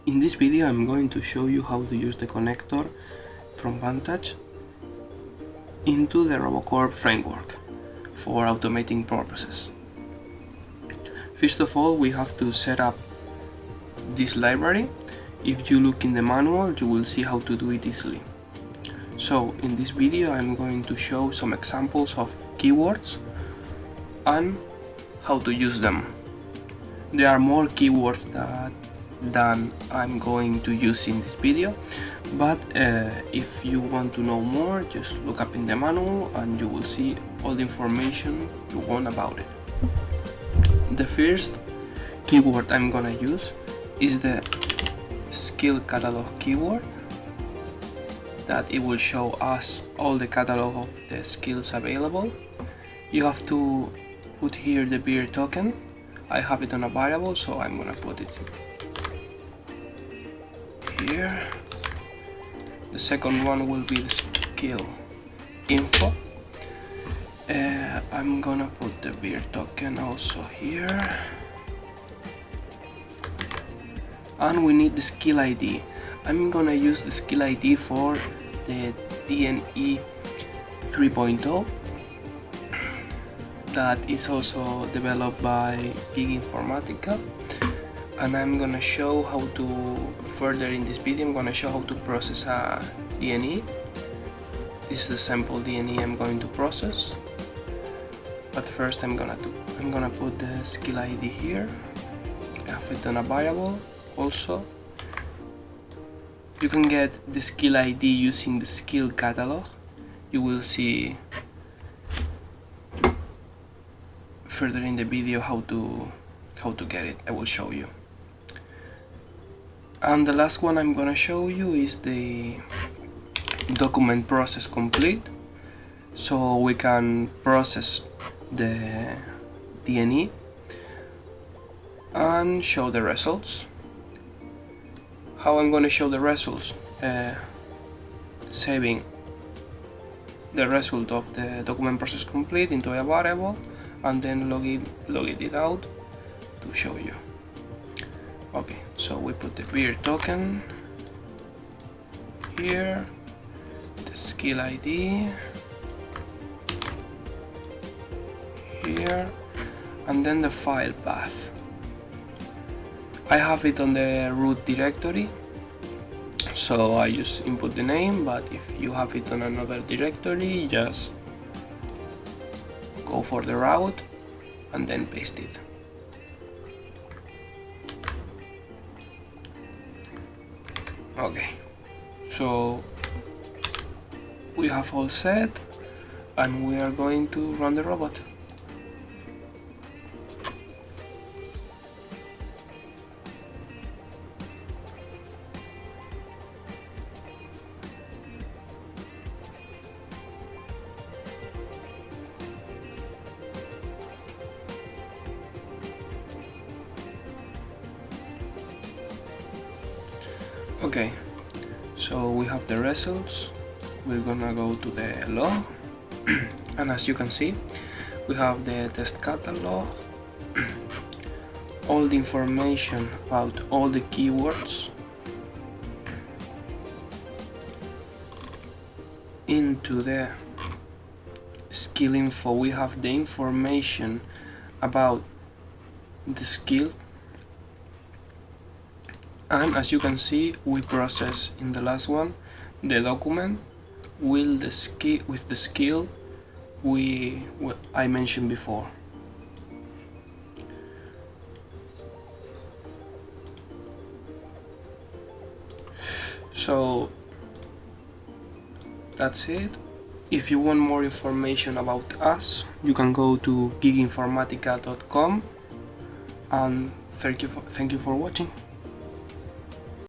In this video I'm going to show you how to use the connector from Vantage into the Robocorp framework for automating purposes. First of all, we have to set up this library. If you look in the manual, you will see how to do it easily. So in this video I'm going to show some examples of keywords and how to use them. There are more keywords than I'm going to use in this video, but if you want to know more, just look up in the manual and you will see all the information you want about it. The first keyword I'm gonna use is the skill catalog keyword, that it will show us all the catalog of the skills available. You have to put here the beer token. I have it on a variable, so I'm gonna put it here. The second one will be the skill info. I'm gonna put the beer token also here. And we need the skill ID. I'm gonna use the skill ID for the DNE 3.0 that is also developed by Informatica, and I'm gonna show how to further in this video. I'm gonna show how to process a DNE. This is the sample DNE I'm going to process, but first I'm gonna put the skill ID here. I have it on a variable. Also, you can get the skill ID using the skill catalog. You will see further in the video how to get it. I will show you. And the last one I'm gonna show you is the document process complete, so we can process the DNE and show the results. How I'm gonna show the results? Saving the result of the document process complete into a variable and then log it out to show you. Okay, so we put the beer token here, the skill ID here, and then the file path. I have it on the root directory, so I just input the name, but if you have it on another directory, just go for the route and then paste it. Okay, so we have all set and we are going to run the robot. Okay, so we have the results. We're gonna go to the log and as you can see, we have the test catalog, all the information about all the keywords. Into the skill info, we have the information about the skill. And as you can see, we process in the last one the document with the skill I mentioned before. So that's it. If you want more information about us, you can go to giginformatica.com, and thank you for watching.